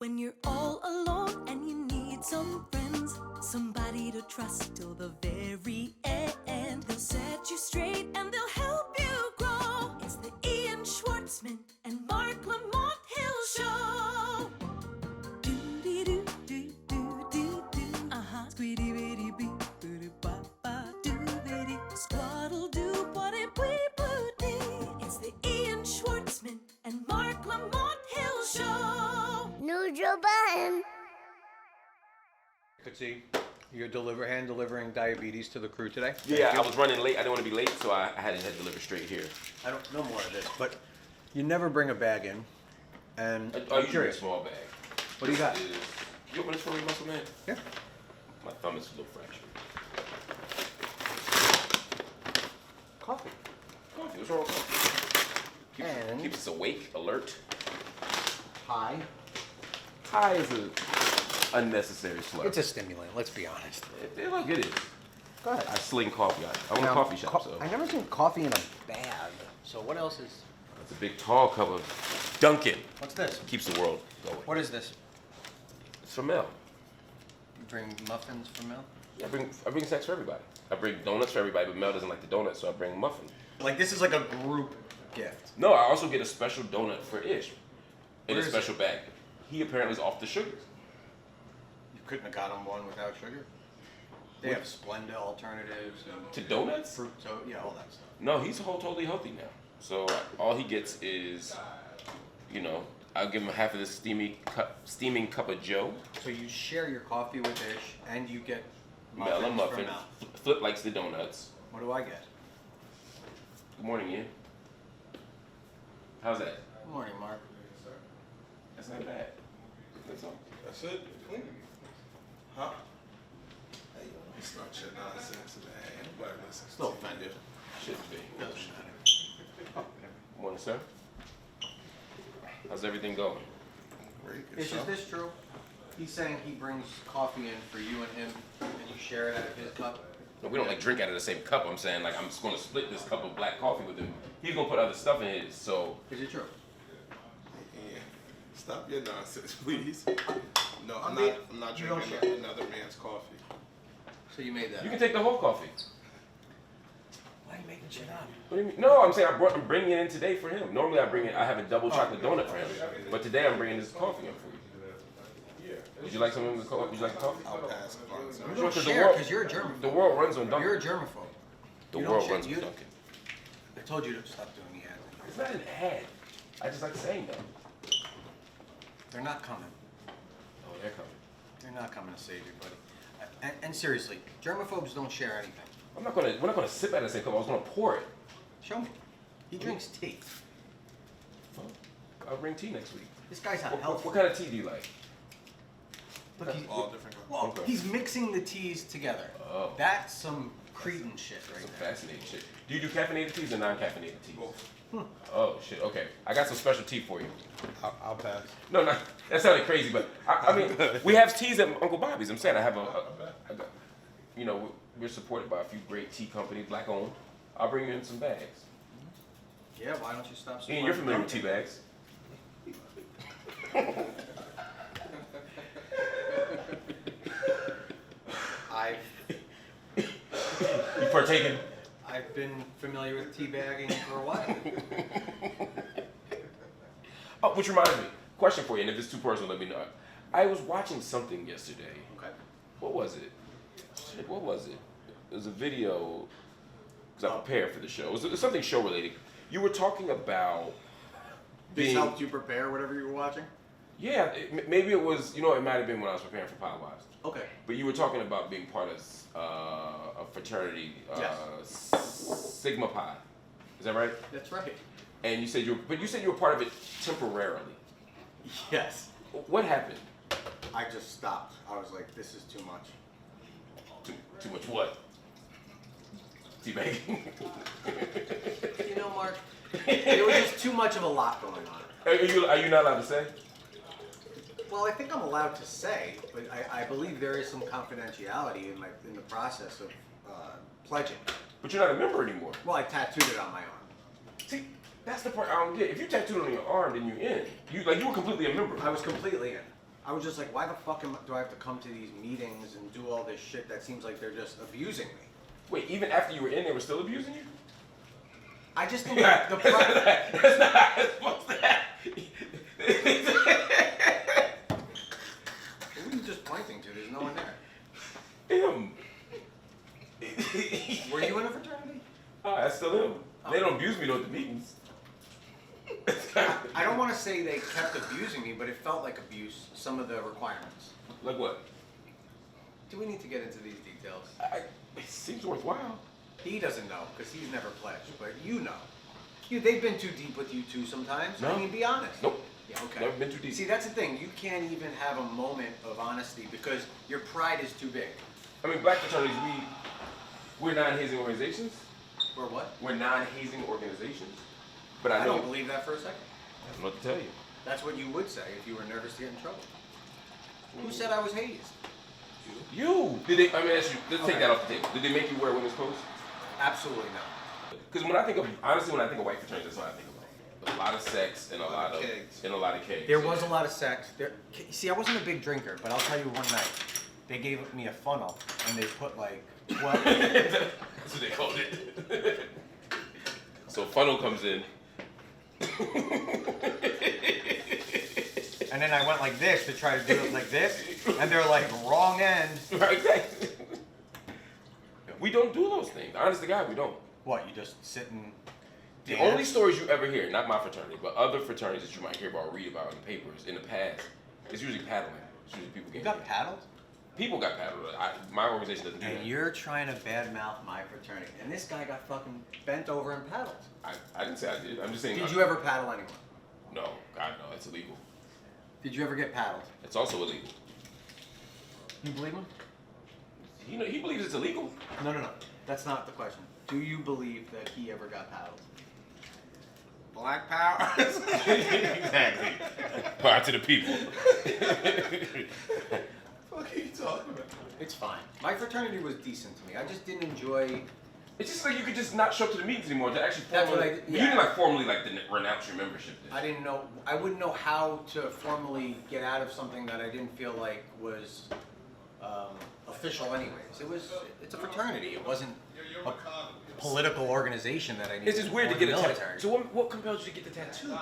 When you're all alone and you need some friends, somebody to trust till the very end. They'll set you straight and they'll help you grow. It's the Ian Schwartzman and Marc Lamont Hill Show. Do-dee-doo-doo-doo-doo-doo. Uh-huh. Squiddy-biddy-boo-doo-ba-ba-doo-diddy. Squaddle-doo, body-bwee-boo-dee. It's the Ian Schwartzman and Marc Lamont Hill Show. Joe Budden. Could see you're delivering diabetes to the crew today. Yeah, I was running late. I didn't want to be late, so I had to deliver straight here. I don't know more of this, but you never bring a bag in. And I I'm usually curious. a small bag. What do you got? You open this for me, muscle man? Yeah. My thumb is a little fractured. Coffee. Coffee. What's wrong with coffee? Keeps us awake, alert. Pie. Pie is an unnecessary slur. It's a stimulant. Let's be honest. Look, it is. Go ahead. I sling coffee. I own a coffee shop, so. I never seen coffee in a bag. So what else is? It's a big, tall cup of Dunkin'. What's this? Keeps the world going. What is this? It's for Mel. You bring muffins for Mel? Yeah, I bring snacks for everybody. I bring donuts for everybody, but Mel doesn't like the donuts, so I bring muffin. Like this is like a group gift. No, I also get a special donut for Ish in Where a is special bag. He apparently is off the sugars. You couldn't have got him one without sugar. They have Splenda alternatives and To donuts? fruit, so yeah, all that stuff. No, he's totally healthy now. So all he gets is, I'll give him half of this steaming cup of Joe. So you share your coffee with Ish, and you get Mel a muffins muffin. from Mel. Flip likes the donuts. What do I get? Good morning, Ian. How's that? Good morning, Mark. That's not bad. That's all. That's it? Clean. Huh? Hey, yo, don't start your nonsense today. Ain't nobody listening. Still offended. Shouldn't be. Doesn't matter. Morning, sir. How's everything going? Great, good Is show. this true? He's saying he brings coffee in for you and him, and you share it out of his cup. No, we don't drink out of the same cup. I'm saying I'm just going to split this cup of black coffee with him. He's going to put other stuff in his, so. Is it true? Yeah. Stop your nonsense, please. No, I'm not you don't drinking share. another man's coffee. So you made that. You up. can take the whole coffee. Why are you making shit up? What do you mean? No, I'm saying I'm bringing it in today for him. Normally I have a double chocolate donut for him, but today I'm bringing this coffee in for you. Would you like some of the coffee? Would you like the coffee? I'll pass the phone, sir. You don't Because share because you're a germaphobe. The world runs on Dunkin'. You're a germaphobe. The you don't world share- runs on you- Dunkin'. I told you to stop doing the ad. It's not an ad. I just like saying that. They're not coming. Oh, they're coming. They're not coming to save you, buddy. And seriously, germaphobes don't share anything. We're not gonna sip out of the same cup. I was gonna pour it. Show me. He drinks tea. Well, I'll bring tea next week. This guy's not What healthy. kind of tea do you like? Look, he's, All different colors. well, Okay. he's mixing the teas together. Oh. That's some Cretan shit right Some there. fascinating shit. Do you do caffeinated teas or non-caffeinated teas? Both. Oh shit. Okay, I got some special tea for you. I'll pass. No, that sounded crazy, but I mean, we have teas at Uncle Bobby's. I'm saying I got, we're supported by a few great tea companies, black owned. I'll bring you in some bags. Yeah, why don't you stop? Ian, you're familiar with tea bags. You partaking? I've been familiar with teabagging for a while. Oh, which reminds me, question for you, and if it's too personal, let me know. I was watching something yesterday. Okay. What was it? Shit, what was it? It was a video, because I prepared for the show. It was something show related. You were talking about This being, helped you prepare whatever you were watching? yeah, maybe it was, it might have been when I was preparing for Powerwise. Okay. But you were talking about being part of a fraternity, Sigma Pi. Is that right? That's right. And you said you were part of it temporarily. Yes. What happened? I just stopped. I was like, this is too much. Too much what? Teabagging. You know, Mark, there was just too much of a lot going on. Are you not allowed to say? Well, I think I'm allowed to say, but I believe there is some confidentiality in the process of pledging. But you're not a member anymore. Well, I tattooed it on my arm. See, that's the part I don't get. If you tattooed on your arm, then you're in. You were completely a member. I was completely in. I was just like, why the fuck do I have to come to these meetings and do all this shit that seems like they're just abusing me? Wait, even after you were in, they were still abusing you? I just think the That's not how it's supposed to happen. Who are you just pointing to? There's no one there. Him. Were you in a fraternity? Oh, that's still him. They don't abuse me though at the meetings. I don't want to say they kept abusing me, but it felt like abuse, some of the requirements. Like what? Do we need to get into these details? It seems worthwhile. He doesn't know, because he's never pledged, but you know. They've been too deep with you too sometimes. No. I mean, be honest. Nope. Yeah, okay. Never been too deep. See, that's the thing. You can't even have a moment of honesty because your pride is too big. I mean, black fraternities, we're non-hazing organizations. Or what? We're non-hazing organizations. But I I know. don't believe that for a second. I don't know what to tell you. That's what you would say if you were nervous to get in trouble. Who said I was hazed? You. Did they? I mean, let's take Okay. that off the table. Did they make you wear women's clothes? Absolutely not. Because when I think of white fraternities, that's what I think about. A lot of sex and a lot of kegs. kegs. There was a lot of sex. See, I wasn't a big drinker, but I'll tell you one night, they gave me a funnel and they put like 12. That's what they called it. So funnel comes in. And then I went like this to try to do it like this, and they're like, wrong end. Right. We don't do those things. Honest to God, we don't. What, you just sit and The dance? only stories you ever hear, not my fraternity, but other fraternities that you might hear about or read about in papers in the past, it's usually paddling. It's usually people You getting got paddled? People got paddled. My organization doesn't do And that. you're trying to badmouth my fraternity. And this guy got fucking bent over and paddled. I didn't say I did. I'm just saying. Did you ever paddle anyone? No, God, no. That's illegal. Did you ever get paddled? It's also illegal. You believe him? He believes it's illegal. No. That's not the question. Do you believe that he ever got paddled? Black power. Exactly. Power to the people. What are you talking about? It's fine. My fraternity was decent to me. I just didn't enjoy. It's just like you could just not show up to the meetings anymore to actually That's formally. what I- You yeah. didn't like formally like renounce your membership. I didn't know. I wouldn't know how to formally get out of something that I didn't feel like was official, anyways. It's a fraternity. It wasn't a political organization that I needed. It's just weird to or get a the tattoo. military. So what compelled you to get the tattoo?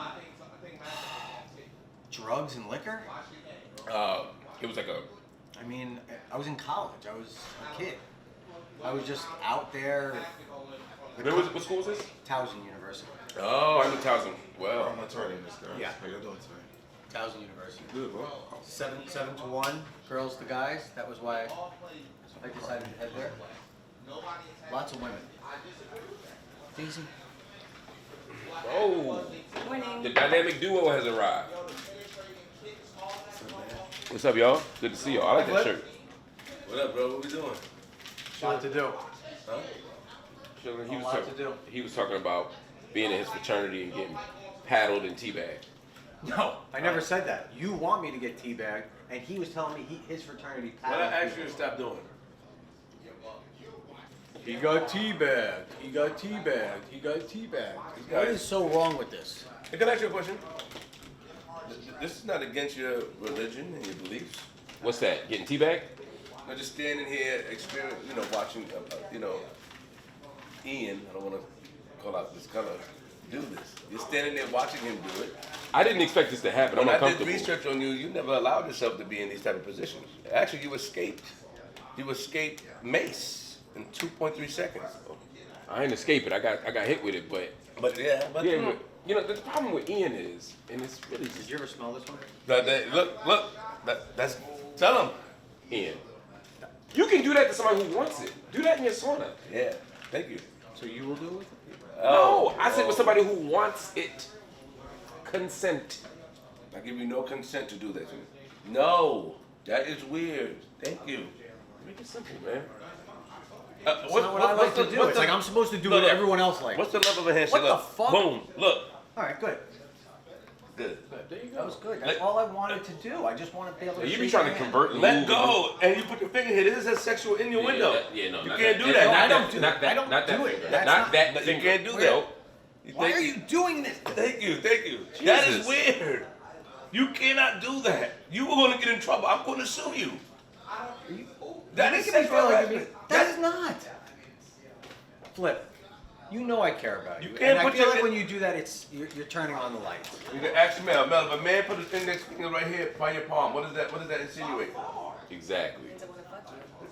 Drugs and liquor? It was like a. I mean, I was in college. I was a kid. I was just out there. What school was this? Towson University. Oh, I knew Towson. Well, I'm attorney in this girl. Yeah. How you doing today? Towson University. Good, bro. 7 to 1, girls to guys. That was why I decided to head there. Lots of women. Daisy. oh, the dynamic duo has arrived. What's up, y'all? Good to see y'all. I like that What? shirt. What up, bro? What we doing? Lot to do. Huh? Chilling. A lot to do. He was talking about being in his fraternity and getting paddled and teabagged. No, I never said that. You want me to get teabagged, and he was telling me his fraternity. What I asked you to stop doing? He got teabagged. He got teabagged. He got teabagged. What is so wrong with this? Hey, can I ask you a question? This is not against your religion and your beliefs. What's that? Getting teabagged? I'm just standing here, watching, Ian. I don't want to call out this color. Do this. You're standing there watching him do it. I didn't expect this to happen. I'm When I did uncomfortable. research on you, you never allowed yourself to be in these type of positions. Actually, you escaped. You escaped mace in 2.3 seconds. I didn't escape it. I got hit with it, but But yeah. But, you know, the problem with Ian is, and it's really Did just you ever smell this one? look. That's tell him. Ian. You can do that to somebody who wants it. Do that in your sauna. Yeah. Thank you. So you will do it with it? No, I said with somebody who wants it. Consent. I give you no consent to do that to me. No, that is weird. Thank you. Make it simple, man. That's not what I like to do. It's like I'm supposed to do what everyone else likes. What's the level of a handshake? What the Look. fuck? Boom. Look. All right, good. Good. There you That was good. That's all I wanted to do. I just want to be able to. You be shake trying your to hand. convert. Let go, and you put your finger here. This is a sexual innuendo. Yeah, no, you not can't that. do Yeah, that. I not don't do not that. I don't not that do it. finger. That's not not- that You finger. can't do Wait. that. Why are you doing this? Thank you. That is Jesus. weird. You cannot do that. You are going to get in trouble. I'm going to sue you. That is Making me feel like you're being- harassment. That is not. Flip. You know I care about you. You can't and put I feel your- like when you do that, you're turning on the lights. You can ask Mel. Mel, if a man put his index finger right here by your palm, what does that insinuate? Exactly.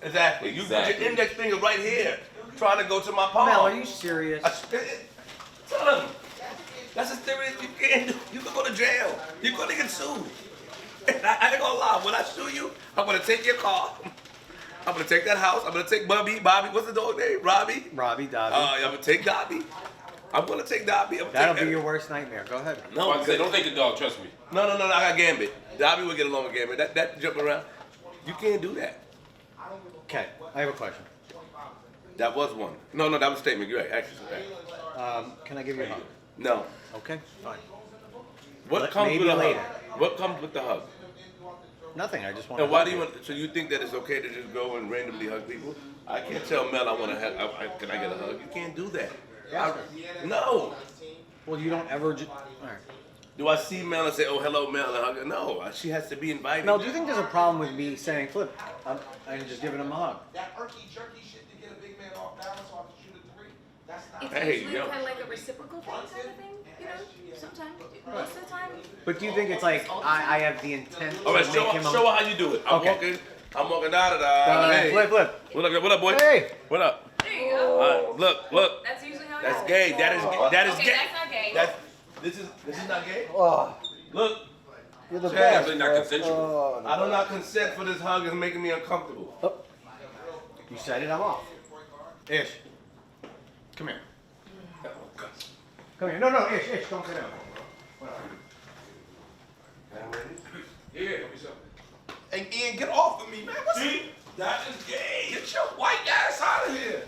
Exactly. You put your index finger right here, trying to go to my palm. Mel, are you serious? Tell him. That's a serious. You can't do. You can go to jail. You're gonna get sued. And I ain't gonna lie. When I sue you, I'm gonna take your car. I'm gonna take that house. I'm gonna take Bobby. What's the dog name? Robbie. Robbie, Dobby. I'm gonna take Dobby. I'm gonna take Dobby. That'll be your worst nightmare. Go ahead. No, I say, don't take the dog. Trust me. No. I got Gambit. Dobby will get along with Gambit. That jumping around. You can't do that. Okay, I have a question. That was one. No, that was a statement. You're right. Actually, Can I give you a hug? no. Okay, fine. What Let- comes maybe with a later. hug? What comes with the hug? Nothing. I just want. And why do you want? So you think that it's okay to just go and randomly hug people? I can't tell Mel I want to hug. Can I get a hug? You can't do that. Yeah. No. Well, you don't ever. All right. Do I see Mel and say, "Oh, hello, Mel," and hug her? No. She has to be invited. Mel, do you think there's a problem with me saying flip and just giving him a hug? That irky jerky shit to get a big man off balance so I can shoot a three. That's not. It's Hey, usually yo. kind of like a reciprocal thing kind of thing, you know, sometimes, most of the time. But do you think it's like I have the intent to All right, make show him her how you do it. I'm Okay. walking da. Hey. Flip. What up, boy? Hey. What up? There you go. Look. That's usually how it That's goes. gay. That is Okay, gay. that's not gay. This is not gay. Oh, Look. you're the Chad, best. Definitely not Flip. consensual. Oh, I do not consent for this hug. It's making me uncomfortable. You said it. I'm off. Ish. Come here. Come here. No, Ish. Don't sit down. Yeah, what's up? Hey, Ian, get off of me, man. See? That is gay. Get your white ass out of here.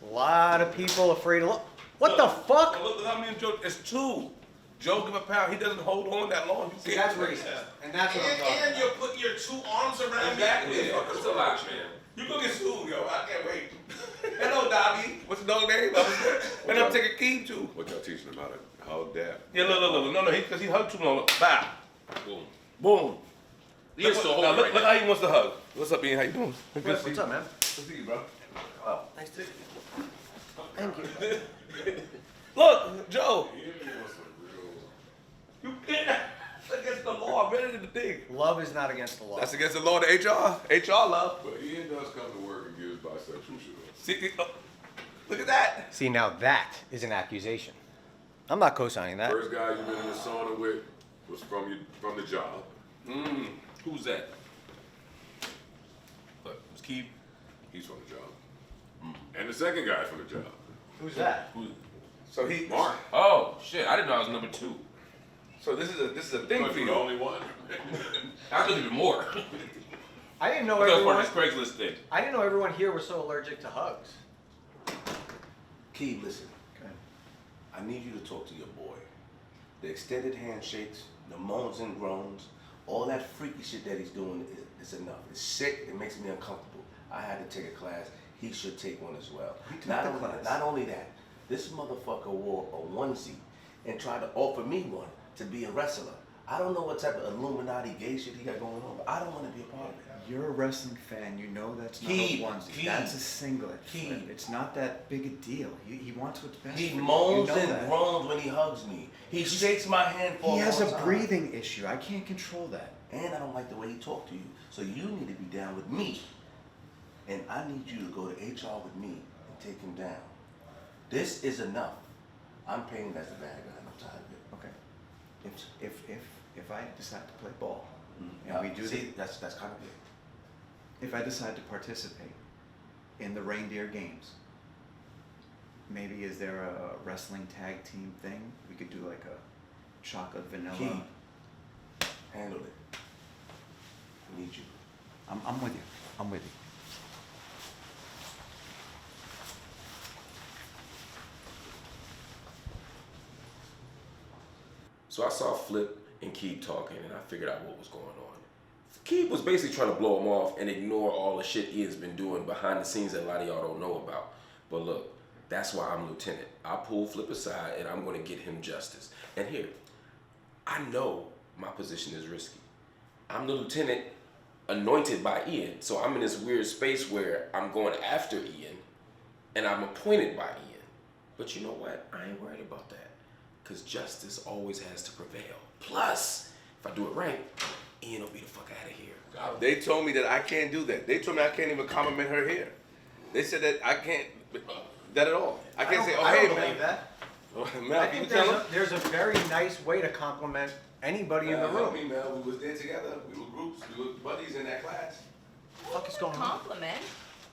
A lot of people afraid to look. What the fuck? Look how many Joe. It's two. Joe give a pound. He doesn't hold on that long. You can't- And that's what I'm talking And about. you're putting your two arms around Exactly. me. Yeah, It's a lot, man. You go get sued, yo. I can't wait. Hello, Dobby. What's the dog name? And I'm taking Keith too. What y'all teaching him how to hug that? Yeah, look. No, because he hugged too long. Look, bow. Boom. Boom. You're so Now, hard look, right look now. how he wants to hug. What's up, Ian? How you doing? Good to see What's you. up, man? Good to see you, bro. Oh, nice to see you. Thank you. Look, Joe. You can't. That's against the law. I read it in the thing. Love is not against the law. That's against the law. The HR love. But Ian does come to work and gives bisexual shit. See, look at that. See, now that is an accusation. I'm not co-signing that. First guy you've been in the sauna with was from the job. Who's that? Look, it's Keith. He's from the job. And the second guy's from the job. Who's that? So he. Mark. Oh shit! I didn't know I was number 2. So this is a thing But for you're you. the only one. I was even more. I didn't know That was everyone. part of this Craigslist thing. I didn't know everyone here was so allergic to hugs. Key, listen. Okay. I need you to talk to your boy. The extended handshakes, the moans and groans, all that freaky shit that he's doing is enough. It's sick. It makes me uncomfortable. I had to take a class. He should take one as well. Not only that, this motherfucker wore a onesie and tried to offer me one to be a wrestler. I don't know what type of Illuminati gay shit he got going on, but I don't want to be a part of it. You're a wrestling fan. You know that's not Key, a onesie. key, That's a singlet. key. Flip. It's not that big a deal. He wants what's best He for you. moans You know and that. groans when he hugs me. He shakes my hand for He has long a time. breathing issue. I can't control that. And I don't like the way he talked to you. So you need to be down with me. And I need you to go to HR with me and take him down. This is enough. I'm paying as the bad guy. I'm tired of it. Okay. If I decide to play ball, Now, and we do see, that's kind of good. if I decide to participate in the reindeer games, maybe is there a wrestling tag team thing? We could do like a chocolate vanilla. Key, handle it. I need you. I'm with you. I'm with you. So I saw Flip and Keith talking, and I figured out what was going on. Keith was basically trying to blow him off and ignore all the shit Ian's been doing behind the scenes that a lot of y'all don't know about. But look, that's why I'm lieutenant. I pull Flip aside, and I'm going to get him justice. And here, I know my position is risky. I'm the lieutenant anointed by Ian, so I'm in this weird space where I'm going after Ian, and I'm appointed by Ian. But you know what? I ain't worried about that, because justice always has to prevail. Plus, if I do it right, Ian will be the fuck out of here. They told me that I can't do that. They told me I can't even compliment her hair. They said that I can't that at all. I can't say, oh, I hey, don't man. believe that. Man, I can you think tell them? there's a very nice way to compliment anybody in the room. Me, man. We was there together. We were groups. We were buddies in that class. What the fuck is going on? Compliment.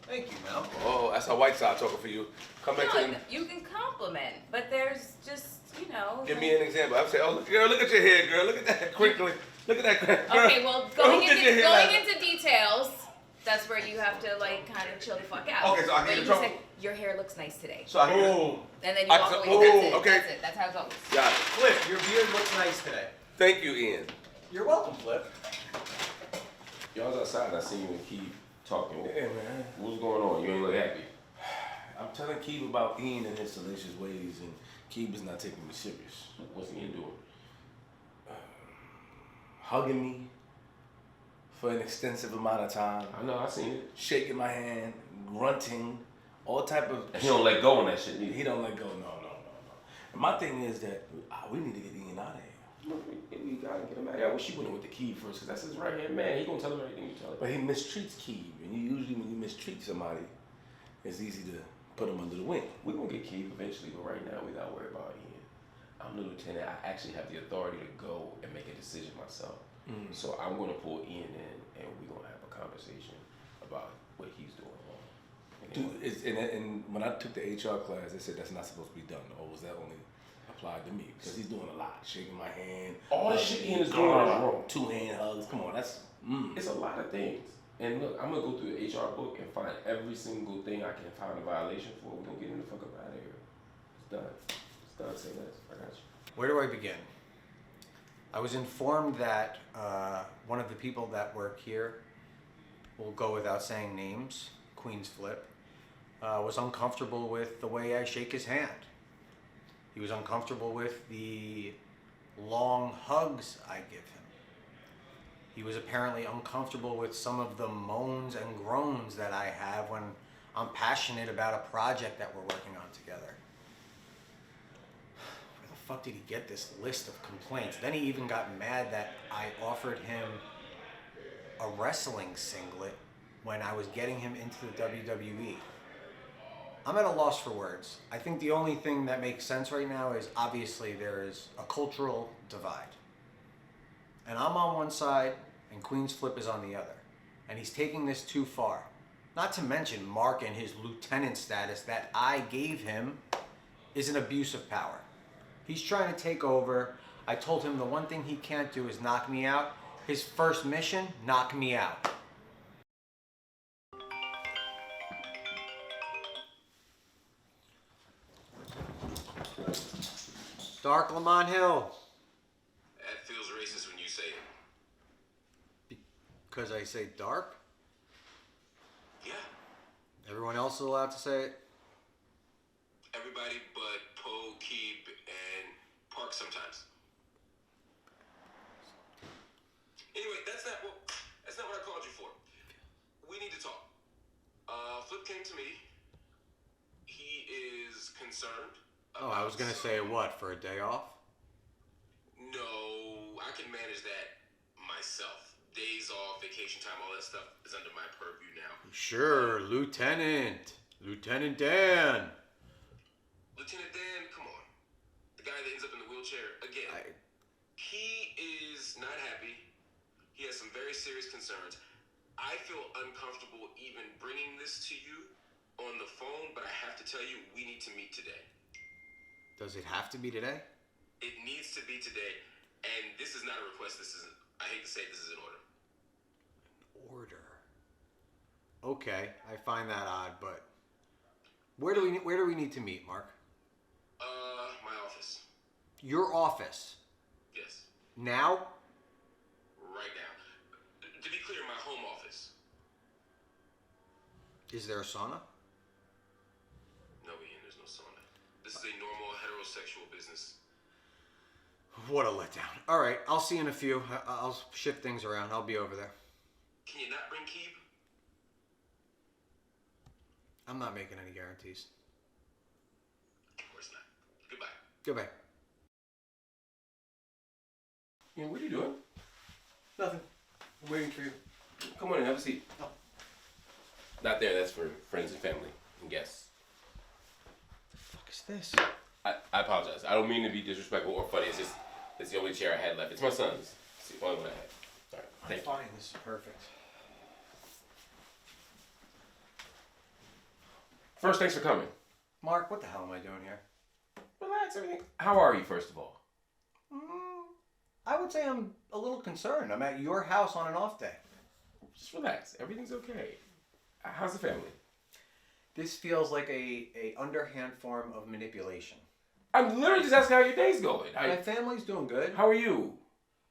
Thank you, Mel. Oh, that's how White Sox talking for you. Come back to No, him. you can compliment, but there's just, you know. Give me an example. I would say, oh, look, girl, look at your hair, girl. Look at that quickly. Look at that. Girl. Okay, well, Girl, going who did your hair last- into details, that's where you have to like kind of chill the fuck out. Okay, so I but get you in just trouble. say your hair looks nice today, So I can Boom. and then you I walk said, away. That's it. okay. That's it. That's how it goes. Got it. Flip, your beard looks nice today. Thank you, Ian. You're welcome, Flip. Y'all was outside, I seen you and Keith talking. Yeah, man. What's going on? You ain't look happy. I'm telling Keith about Ian and his salacious ways, and Keith is not taking me serious. What's Ian doing? Hugging me for an extensive amount of time, I know, I seen it. shaking my hand, grunting, all type of. And he don't let go on that shit neither. He don't let go. No. And my thing is that we need to get Ian out of here. We gotta get him out. I wish you went with the key first, because that's his right hand man. He gonna tell him everything you tell him. But he mistreats Keith, and usually when you mistreat somebody, it's easy to put him under the wing. We're gonna get Keith eventually, but right now we gotta worry about Ian. I'm the lieutenant. I actually have the authority to go and make a decision myself. So I'm gonna pull Ian in, and we're gonna have a conversation about what he's doing wrong. And when I took the HR class, they said that's not supposed to be done. Or was that only applied to me? Because he's doing a lot, shaking my hand. All the shit Ian is doing is wrong. 2-hand hugs. Come on, that's. It's a lot of things. And look, I'm gonna go through the HR book and find every single thing I can find a violation for. We're gonna get him the fuck up out of here. It's done. It's done. Say less. I got you. Where do I begin? I was informed that one of the people that work here, will go without saying names, Queen's Flip, was uncomfortable with the way I shake his hand. He was uncomfortable with the long hugs I give him. He was apparently uncomfortable with some of the moans and groans that I have when I'm passionate about a project that we're working on together. Where the fuck did he get this list of complaints? Then he even got mad that I offered him a wrestling singlet when I was getting him into the WWE. I'm at a loss for words. I think the only thing that makes sense right now is obviously there is a cultural divide. And I'm on one side and Queen's Flip is on the other. And he's taking this too far. Not to mention Marc and his lieutenant status that I gave him is an abuse of power. He's trying to take over. I told him the one thing he can't do is knock me out. His first mission, knock me out. Dark Lamont Hill. That feels racist when you say it. Because I say dark? Yeah. Everyone else is allowed to say it? Everybody but Poe, Keeb, and Park sometimes. Anyway, that's not what I called you for. We need to talk. Flip came to me. He is concerned. Oh, I was gonna say what, for a day off? No, I can manage that myself. Days off, vacation time, all that stuff is under my purview now. Sure, Lieutenant. Lieutenant Dan. Lieutenant Dan, come on. The guy that ends up in the wheelchair again. He is not happy. He has some very serious concerns. I feel uncomfortable even bringing this to you on the phone, but I have to tell you, we need to meet today. Does it have to be today? It needs to be today, and this is not a request. I hate to say this is an order. Order. Okay, I find that odd, but where do we need to meet, Marc? My office. Your office. Yes. Now? Right now. To be clear, my home office. Is there a sauna? No, Ian, there's no sauna. This is a normal heterosexual business. What a letdown. All right, I'll see you in a few. I'll shift things around. I'll be over there. Can you not bring Keeb? I'm not making any guarantees. Of course not. Goodbye. Goodbye. Ian, what are you doing? Nothing. I'm waiting for you. Come on in, have a seat. Oh. Not there, that's for friends and family and guests. The fuck is this? I apologize. I don't mean to be disrespectful or funny. It's just, it's the only chair I had left. It's my son's. It's the only one I had. All right, I'm thank you. fine. This is perfect. First, thanks for coming. Mark, what the hell am I doing here? Relax, everything. How are you, first of all? I would say I'm a little concerned. I'm at your house on an off day. Just relax. Everything's okay. How's the family? This feels like a underhand form of manipulation. I'm literally just asking how your day's going. My family's doing good. How are you?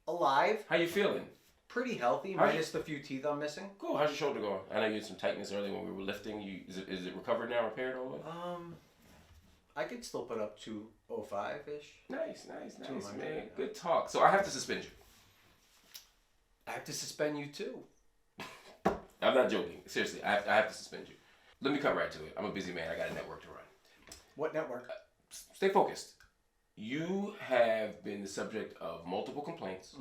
Alive. How you feeling? Pretty healthy, How's minus the few teeth I'm missing. Cool. How's your shoulder going? I know you had some tightness earlier when we were lifting. Is it recovered now, repaired all the way? I could still put up 205-ish. Nice, Two of my man. men. Good talk. So I have to suspend you. I have to suspend you too. I'm not joking. Seriously, I have to suspend you. Let me cut right to it. I'm a busy man. I got a network to run. What network? Stay focused. You have been the subject of multiple complaints,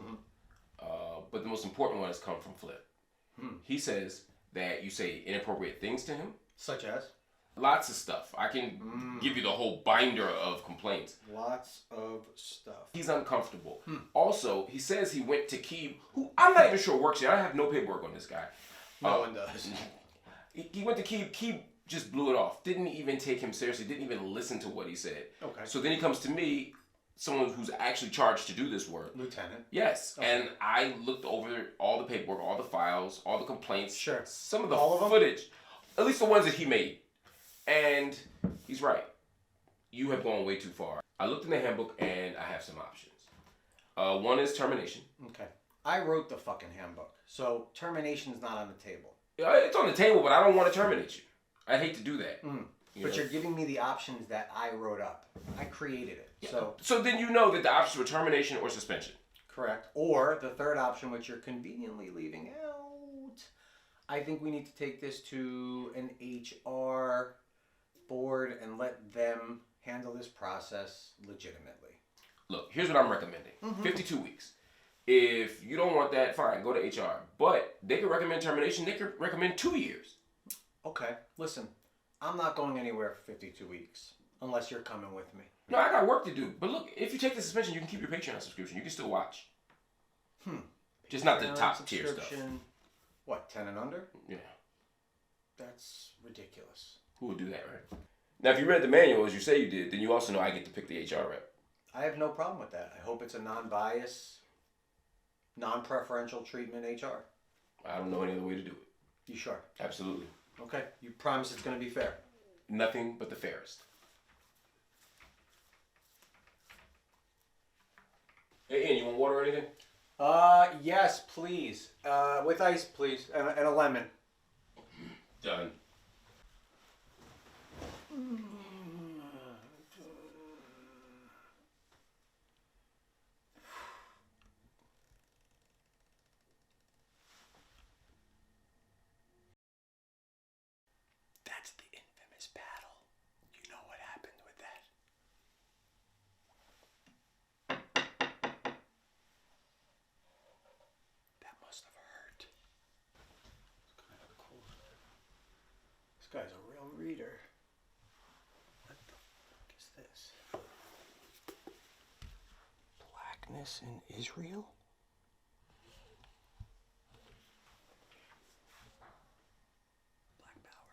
but the most important one has come from Flip. He says that you say inappropriate things to him. Such as? Lots of stuff. I can give you the whole binder of complaints. Lots of stuff. He's uncomfortable. Also, he says he went to Keeb, who I'm not even sure works here. I have no paperwork on this guy. No one does. He went to Keeb. Keeb just blew it off. Didn't even take him seriously. Didn't even listen to what he said. Okay. So then he comes to me, someone who's actually charged to do this work. Lieutenant. Yes. Okay. And I looked over all the paperwork, all the files, all the complaints. Sure. Some of the All of them? footage. At least the ones that he made. And he's right. You have gone way too far. I looked in the handbook and I have some options. One is termination. Okay. I wrote the fucking handbook, so termination's not on the table. It's on the table, but I don't want to terminate you. I hate to do that. But you're giving me the options that I wrote up. I created it. So then you know that the options were termination or suspension. Correct. Or the third option, which you're conveniently leaving out. I think we need to take this to an HR board and let them handle this process legitimately. Look, here's what I'm recommending. 52 weeks. If you don't want that, fine, go to HR. But they could recommend termination. They could recommend 2 years. Okay, listen. I'm not going anywhere for 52 weeks unless you're coming with me. No, I got work to do. But look, if you take the suspension, you can keep your Patreon subscription. You can still watch. Just not the Patreon top tier stuff. subscription, What, 10 and under? Yeah. That's ridiculous. Who would do that, right? Now, if you read the manual as you say you did, then you also know I get to pick the HR rep. I have no problem with that. I hope it's a non-bias, non-preferential treatment HR. I don't know any other way to do it. You sure? Absolutely. Okay. You promise it's going to be fair? Nothing but the fairest. Hey, Ian, you want water or anything? Yes, please. With ice, please. And a lemon. Done. That's the infamous battle. You know what happened with that. That must have hurt. It's kind of cool. This guy's a real reader. What the fuck is this? Blackness in Israel? Black power.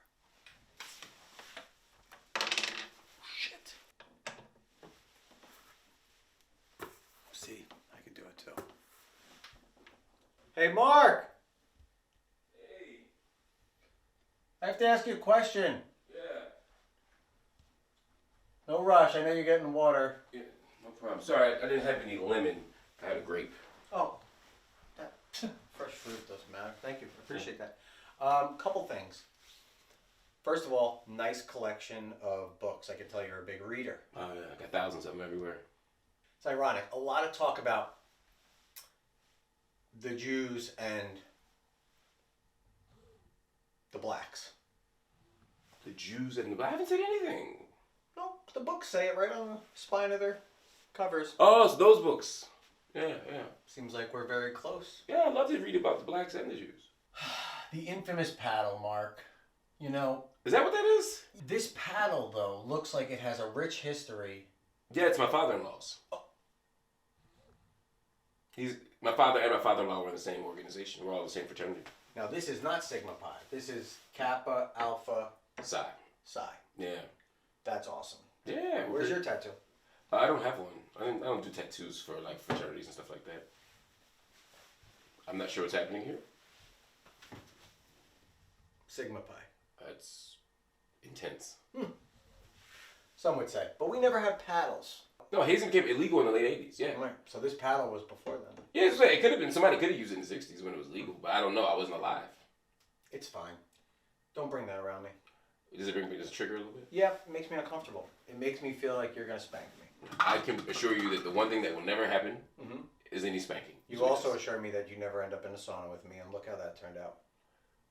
Shit. See, I could do it too. Hey, Marc! Hey. I have to ask you a question. Yeah. No rush, I know you're getting water. Yeah, no problem. Sorry, I didn't have any lemon. I had a grape. Oh, that fresh fruit doesn't matter. Thank you, appreciate that. Couple things. First of all, nice collection of books. I can tell you're a big reader. Oh, yeah, I got thousands of them everywhere. It's ironic. A lot of talk about the Jews and the blacks. The Jews and the I haven't said anything. No, the books say it right on the spine of their covers. Oh, it's those books. Yeah. Seems like we're very close. Yeah, I'd love to read about the blacks and the Jews. The infamous paddle, Mark. You know, Is that what that is? this paddle, though, looks like it has a rich history. Yeah, it's my father-in-law's. My father and my father-in-law were in the same organization. We're all the same fraternity. Now, this is not Sigma Pi. This is Kappa Alpha Psi. Psi. Yeah. That's awesome. Yeah. Where's your tattoo? I don't have one. I don't do tattoos for like fraternities and stuff like that. I'm not sure what's happening here. Sigma Pi. That's intense. Some would say. But we never had paddles. No, hazing became illegal in the late 80s. Yeah. Right. So this paddle was before then. Yeah, it could have been. Somebody could have used it in the 60s when it was legal, but I don't know. I wasn't alive. It's fine. Don't bring that around me. Does it trigger a little bit? Yeah, it makes me uncomfortable. It makes me feel like you're going to spank me. I can assure you that the one thing that will never happen is any spanking. You also assured me that you never end up in a sauna with me, and look how that turned out.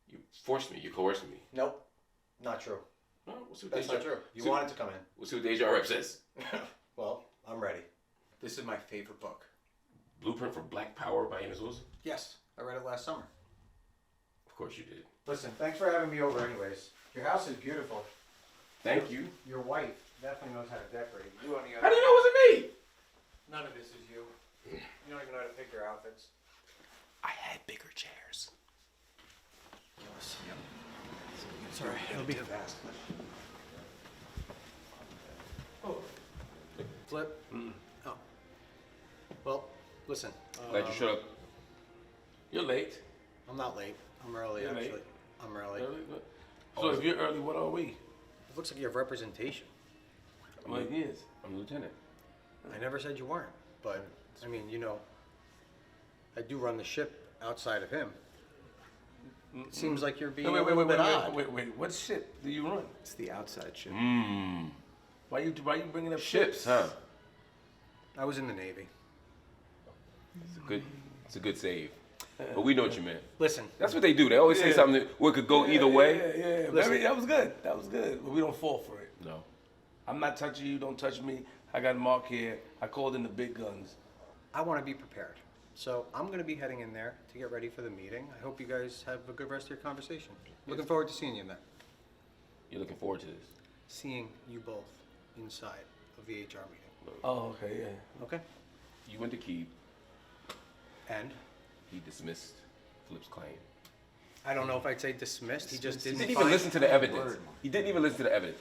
You forced me. You coerced me. Nope. Not true. No, we'll see what That's Deja- not true. You see- wanted to come in. We'll see what Deja Rep says. Well, I'm ready. This is my favorite book. Blueprint for Black Power by Amos Wilson? Yes, I read it last summer. Of course you did. Listen, thanks for having me over anyways. Your house is beautiful. Thank you. Your wife definitely knows how to decorate. You on the How other do you know it wasn't me? None of this is you. You don't even know how to pick your outfits. I had bigger chairs. It's alright, it'll be fast. Oh. Flip? Oh. Well, listen. Glad you showed up. You're late. I'm not late. I'm early, You're actually. late. I'm early. So if you're early, what are we? It looks like you have representation. Well, he is. I'm a lieutenant. I never said you weren't, but, I mean, you know, I do run the ship outside of him. It seems like you're being a little bit odd. Wait. What ship do you run? It's the outside ship. Why you bringing up Ships, huh? I was in the Navy. It's a good save. But we know what you meant. Listen, That's what they do. They always say something that what could go either way. Yeah. Listen. That was good. That was good. But we don't fall for it. No. I'm not touching you. Don't touch me. I got Mark here. I called in the big guns. I want to be prepared. So I'm going to be heading in there to get ready for the meeting. I hope you guys have a good rest of your conversation. Looking forward to seeing you in there. You're looking forward to this. Seeing you both inside of the HR meeting. Oh, okay, yeah. Okay? You went to Keeb. And He dismissed Flip's claim. I don't know if I'd say dismissed. He just He didn't didn't even find- listen to the evidence. He didn't even listen to the evidence.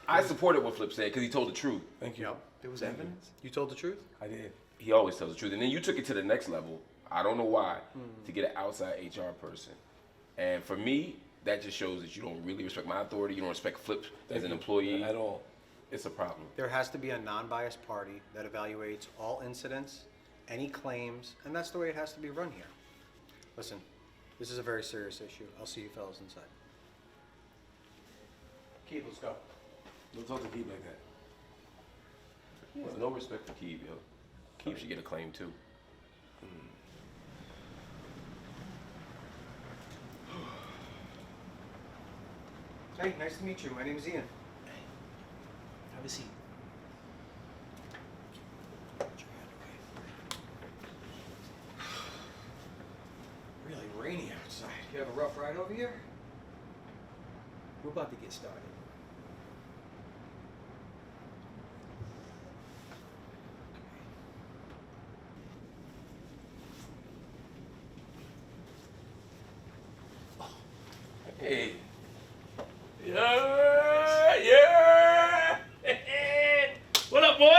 I supported what Flip said because he told the truth. Thank you. No. There was evidence. You told the truth? I did. He always tells the truth. And then you took it to the next level. I don't know why, to get an outside HR person. And for me, that just shows that you don't really respect my authority. You don't respect Flip as an employee. At all. It's a problem. There has to be a non-biased party that evaluates all incidents, any claims, and that's the way it has to be run here. Listen, this is a very serious issue. I'll see you fellas inside. Keith, let's go. Don't talk to Keith like that. He has no respect for Keeb, yo. Keeb should get a claim too. Hey, nice to meet you. My name's Ian. Have a seat. Really rainy outside. You have a rough ride over here? We're about to get started. Hey. Yeah. What up, boy?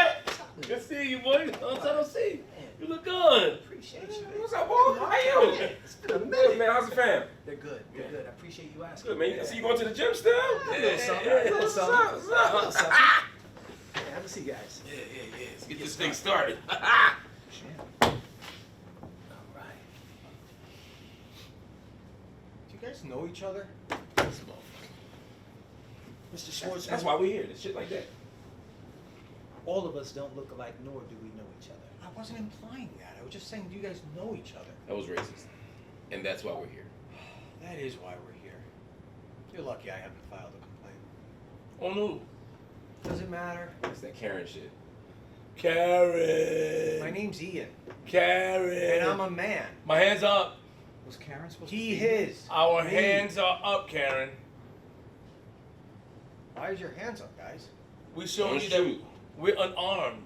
Good seeing you, boy. Long time no see. You look good. Appreciate you. What's up, boy? How you? It's been a Good, minute. man. How's the fam? They're good. They're good. I appreciate you asking. Good, man. I see you going to the gym still? Yeah, What's up? What's up? What's up? Yeah, have a seat, guys. Yeah. Let's get this thing started. All right. Do you guys know each other? Mr. Schwartz. That's why we're here. This shit like that. all of us don't look alike, nor do we know each other. I wasn't implying that. I was just saying you guys know each other. That was racist. And that's why we're here. That is why we're here. You're lucky I haven't filed a complaint. Oh no. Does it matter? It's that Karen shit. Karen. My name's Ian. Karen. And I'm a man. My hands up. Was Karen supposed He, to be his. Our Me. hands are up, Karen. Why is your hands up, guys? We showing Don't you shoot. that we're unarmed.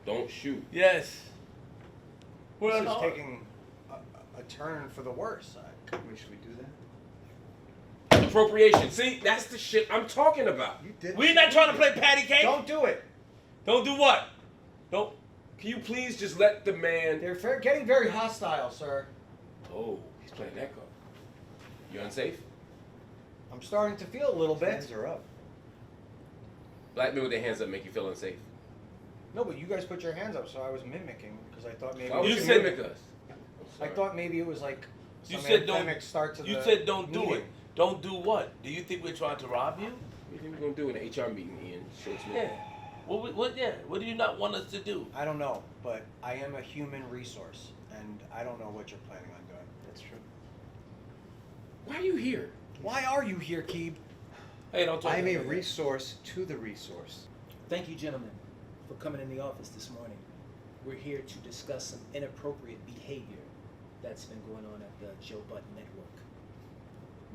Don't shoot. Yes. We're This is unarmed. taking a turn for the worse. Should we do that? Appropriation. See, that's the shit I'm talking about. You did. We're not trying to play patty cake. Don't do it. Don't do what? Don't. Can you please just let the man... They're getting very hostile, sir. Oh, he's playing that card. You unsafe? I'm starting to feel a little bit. Hands are up. Black men with their hands up make you feel unsafe. No, but you guys put your hands up, so I was mimicking because I thought maybe. Why would You you said- mimic us? I thought maybe it was like You some said don't. anthemic start to You the said don't do meeting. it. Don't do what? Do you think we're trying to rob you? What do you think we're going to do in an HR meeting, Ian? Shakespeare? Yeah. What? Yeah. What do you not want us to do? I don't know, but I am a human resource, and I don't know what you're planning on doing. That's true. Why are you here? Why are you here, Keeb? Hey, don't talk. I'm a about that. resource to the resource. Thank you, gentlemen, for coming in the office this morning. We're here to discuss some inappropriate behavior that's been going on at the Joe Budden Network.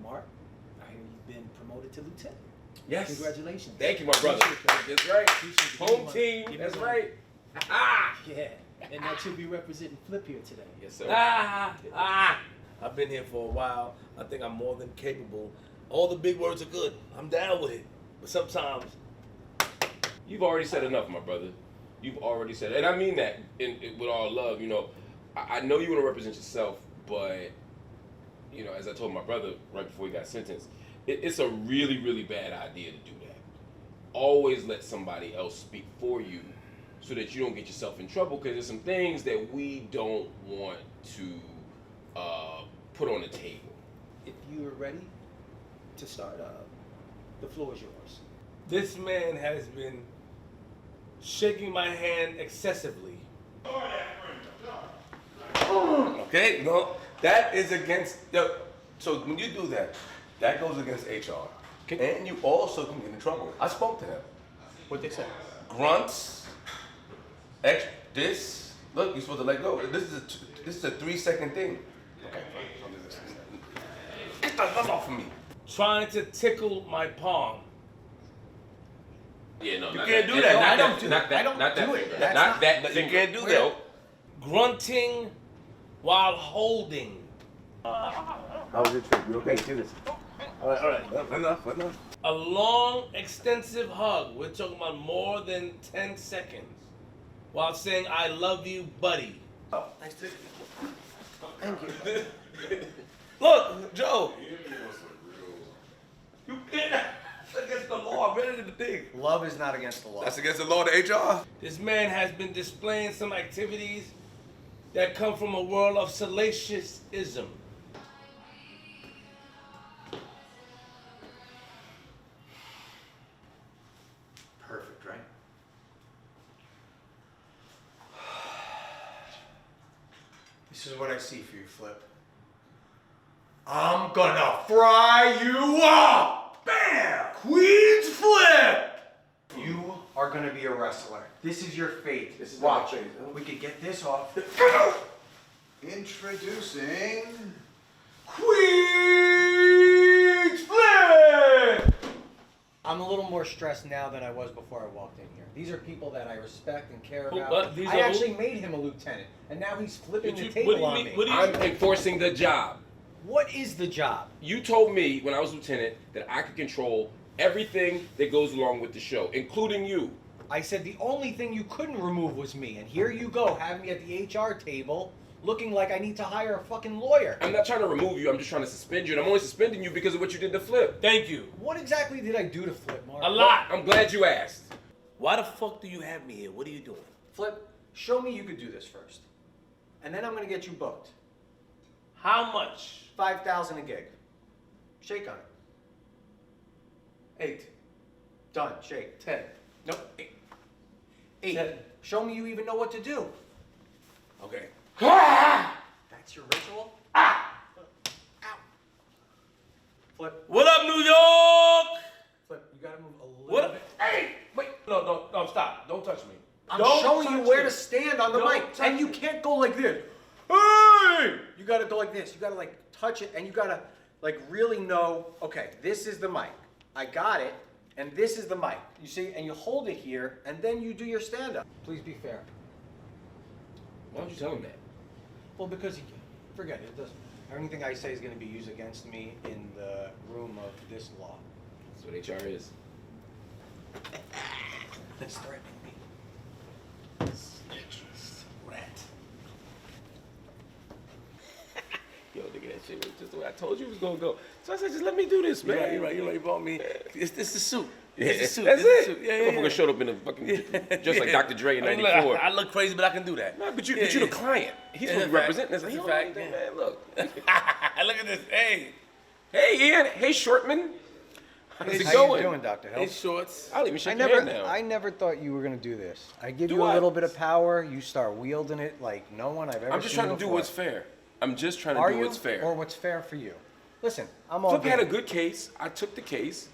Mark, I hear you've been promoted to lieutenant. Yes. Congratulations. Thank you, my brother. That's right. Appreciate it. Home team. Give me That's one. right. Ah! Yeah, and that you'll be representing Flip here today. Yes, sir. I've been here for a while. I think I'm more than capable. All the big words are good. I'm down with it. But sometimes, You've already said enough, my brother. You've already said it. And I mean that with all love. You know, I know you want to represent yourself, but, you know, as I told my brother right before he got sentenced, it's a really, really bad idea to do that. Always let somebody else speak for you so that you don't get yourself in trouble, because there's some things that we don't want to put on the table. If you are ready to start, the floor is yours. this man has been shaking my hand excessively. Okay, no, that is against. So when you do that, that goes against HR, and you also can get in trouble. I spoke to him. What they say? Grunts, this. Look, you're supposed to let go. This is a 3-second thing. Okay, fine. Get the hell off of me. Trying to tickle my palm. Yeah, no, You not can't that. do that. Not I that. don't do Not that. that. I don't Not that do it. finger. That's Not not- that. You finger. can't do that. Grunting while holding. How was your trip? You okay? Do this. All right. Enough. A long, extensive hug. We're talking about more than 10 seconds. While saying, I love you, buddy. Oh, thanks. Thank you. Look, Joe. You can't. That's against the law. I read it in the thing. Love is not against the law. That's against the law of the HR. This man has been displaying some activities that come from a world of salaciousism. Perfect, right? This is what I see for you, Flip. I'm gonna fry you up! Bam! Queen's Flip! You are gonna be a wrestler. This is your fate. This is Watch. my fate, huh? We could get this off. Introducing Queen's Flip! I'm a little more stressed now than I was before I walked in here. These are people that I respect and care Who- about. these I are actually who? made him a lieutenant, and now he's flipping Did the you- table what do you on mean- me. what do you- I'm enforcing the job. What is the job? You told me when I was lieutenant that I could control everything that goes along with the show, including you. I said the only thing you couldn't remove was me, and here you go, having me at the HR table, looking like I need to hire a fucking lawyer. I'm not trying to remove you. I'm just trying to suspend you, and I'm only suspending you because of what you did to Flip. Thank you. What exactly did I do to Flip, Mark? A lot. I'm glad you asked. Why the fuck do you have me here? What are you doing? Flip, show me you could do this first, and then I'm gonna get you booked. How much? 5,000 a gig. Shake on it. 8. Done. Shake. 10. Nope. 8. 8. Show me you even know what to do. Okay. That's your ritual? Ow. Flip. What up, New York? Flip, you gotta move a little What up? bit. Hey, wait. No, stop. Don't touch me. I'm Don't showing you touch where me. to stand on the Don't mic. touch And you me. can't go like this. Hey! You gotta go like this. You gotta like touch it and you gotta like really know, okay, this is the mic. I got it, and this is the mic. You see, and you hold it here, and then you do your stand-up. Please be fair. Why don't you tell him that? Well, because forget it. It doesn't. Anything I say is going to be used against me in the room of this law. That's what HR is. It's threatening me. Rat. Yo, nigga, that shit was just the way I told you it was gonna go. So I said, just let me do this, man. You're right. You bought me. It's the suit. Yeah, It's the suit. that's It's the it. suit. Yeah. Motherfucker showed up in a fucking just like Dr. Dre in I mean, '94. I look crazy, but I can do that. No, but you're the client. He's supposed to represent this. That's He a don't fact. like that, Yeah. man. Look. Look at this. Hey. Hey, Ian. Hey, Shortman. How's it How going? you doing, Dr. Hill? It's shorts. I'll even shake your hand now. I never thought you were going to do this. I give Do you a what? little bit of power. You start wielding it like no one I've ever seen I'm just trying to do before. what's fair. I'm just trying to Are do you? what's fair. Or what's fair for you? Listen, I'm all Flip had a game. good case. I took the case.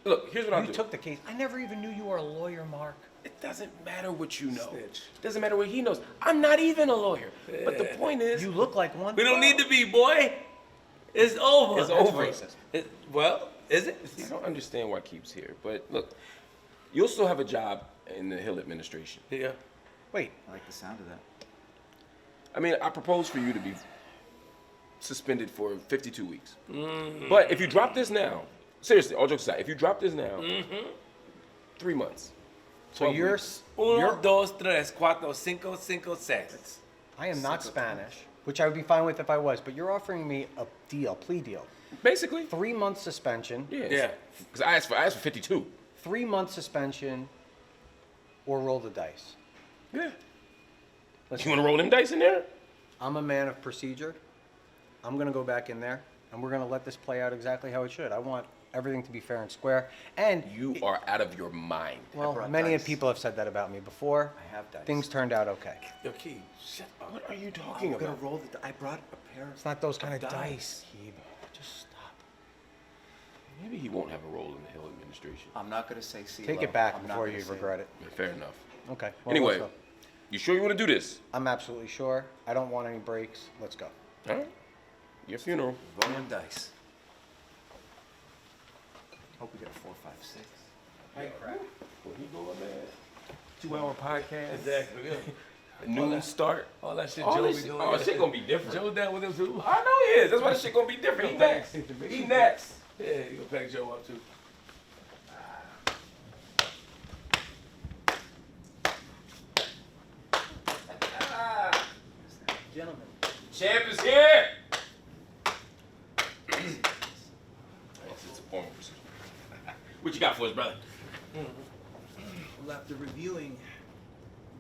Look, here's what I'll You do. took the case. I never even knew you were a lawyer, Mark. It doesn't matter what you know. Snitch. It doesn't matter what he knows. I'm not even a lawyer. But the point is, You look like one. We don't need to be, boy. It's over. It's That's over. racist. Well, is it? I don't understand why Keep's here. But look, you'll still have a job in the Hill administration. Yeah. Wait, I like the sound of that. I mean, I propose for you to be suspended for 52 weeks. But if you drop this now, seriously, all jokes aside, if you drop this now, 3 months. so 12 you're, weeks. Uno, dos, tres, cuatro, cinco, cinco, seis. I am not Spanish, which I would be fine with if I was, but you're offering me a plea deal. Basically. 3 month suspension, Yeah. Because I asked for 52. 3 month suspension, or roll the dice. Yeah. Listen, You want to roll them dice in there? I'm a man of procedure. I'm going to go back in there, and we're going to let this play out exactly how it should. I want everything to be fair and square. And, You are out of your mind. well, brought many dice. people have said that about me before. I have dice. Things turned out okay. Yo, Key, shut up. What are you talking I'm gonna about? roll the. I brought a pair of. It's not those kind of dice. dice, Keeb. Just stop. Maybe he won't have a role in the Hill administration. I'm not gonna say CeeLo. Take it back I'm not before gonna you say regret it. Yeah, fair enough. Okay. well, Anyway, let's go. you sure you want to do this? I'm absolutely sure. I don't want any breaks. Let's go. All right. Your funeral. Roll them dice. Hope we get a 4, 5, 6. Hey, crap. Well, he going, man. 2-hour podcast. Exactly. Yeah. Noon start. All that shit All Joe this be shit, doing. oh, shit gonna be different. Joe down with him too. I know he is. That's why this shit gonna be different. He next. He next. Yeah, you gonna pack Joe up too. Gentlemen, Champ is here. It's a formal procedure. What you got for us, brother? well, after reviewing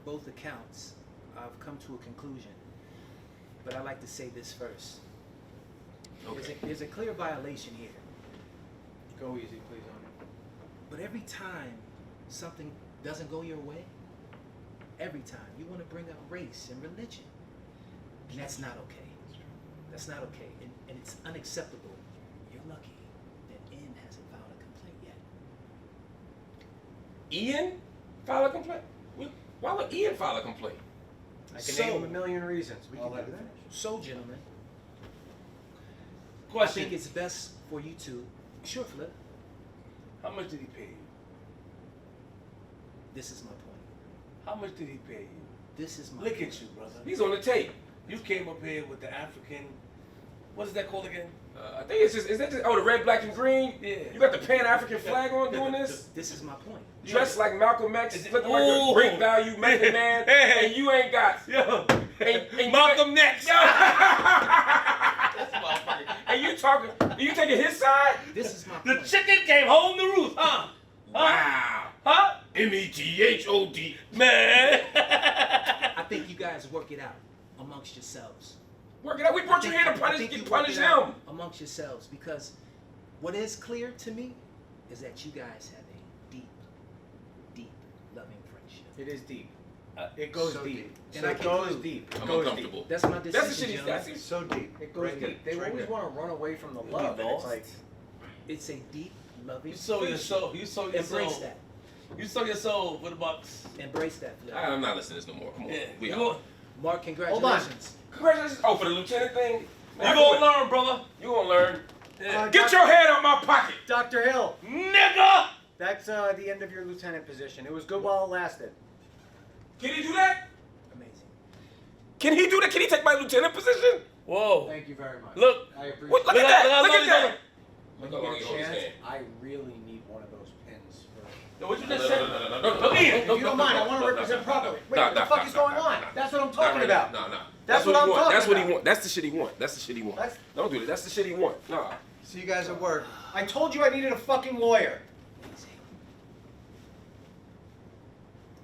both accounts, I've come to a conclusion. But I'd like to say this first. There's a clear violation here. Go easy, please, on me. But every time something doesn't go your way, every time you want to bring up race and religion. And that's not okay. That's not okay. And it's unacceptable. You're lucky that N hasn't filed a complaint yet. Ian file a complaint? Why would Ian file a complaint? I can So- name a million reasons. We I'll can let do it that. finish. So, gentlemen, I Question. think it's best for you to, sure, Flip, How much did he pay you? this is my point. How much did he pay you? This is my Look point. at you, brother. He's on the tape. You came up here with the African. What is that called again? I think it's just, is that just, oh, the red, black, and green? Yeah. You got the Pan-African flag on doing this? This is my point. Dressed like Malcolm X, Is it- looking like a Ooh. great value Method Man, Hey. and you ain't got. Yo. And Malcolm next. And you talking, you taking his side? This is my The point. chicken came home to roost, huh? Wow. Huh? METHOD. Man. I think you guys work it out amongst yourselves. Work it out. We brought you here to I punish, think you get work punish it out him. amongst yourselves, because what is clear to me is that you guys have a deep, deep, loving friendship. relationship. It is deep. It goes So deep. And I It can goes prove- deep. It I'm goes uncomfortable. That's my That's the decision, shit he's gentlemen. that's So deep. It goes Right here. deep. They It's right always here. want to run away from the You'll be love. And it's lost. like, It's a deep, loving You sold your friendship. soul. You sold your Embrace soul. that. You sold your soul for the bucks. Embrace that. Flip. I'm not listening to this no more. Come on. Yeah. We You out. go- Mark, congratulations. Congratulations. Oh, for the lieutenant thing? You gonna learn, brother. You gonna learn. Yeah. Get your head out my pocket. Dr. Hill, Nigga! that's the end of your lieutenant position. It was good while it lasted. Can he do that? Amazing. Can he do that? Can he take my lieutenant position? Whoa. Thank you very much. Look. I appreciate What, look it. at that. look Look at at that. that. When Look how long you he get a holds his chance, hand. I really need one of those pins for. Yo, what you No, just no, said? no, no, no, No, no, If no, you don't mind, I want to represent properly. Wait, Nah, what the nah, fuck nah, is nah, going nah, on? nah. That's what I'm Not talking right about. now. No. That's what he I'm want. talking That's what he about. want. That's the shit he want. That's the shit he want. That's- Don't do that. That's the shit he want. Nah. See you guys at work. I told you I needed a fucking lawyer. Amazing.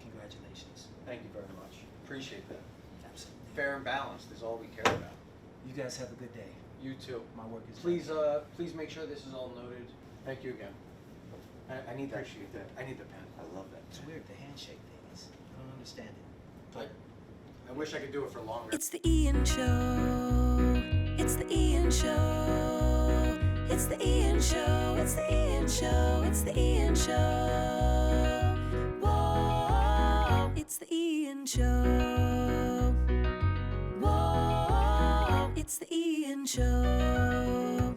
Congratulations. Thank you very much. Appreciate that. Absolutely. Fair and balanced is all we care about. You guys have a good day. You too. My work is Please, done. please make sure this is all noted. Thank you again. I need that. Appreciate that. I need the pen. I love that. It's weird, the handshake thing is. I don't understand it. I wish I could do it for longer. It's the Ian Show. It's the Ian Show. It's the Ian Show. It's the Ian Show. It's the Ian Show. Whoa. It's the Ian Show. Whoa. It's the Ian Show.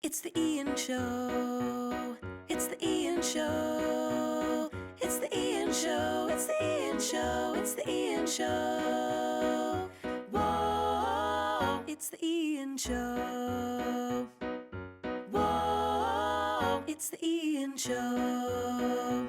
It's the Ian Show. It's the Ian Show. It's the Ian Show. It's the Ian Show. It's the Ian Show. Whoa. It's the Ian Show. Whoa. It's the Ian Show.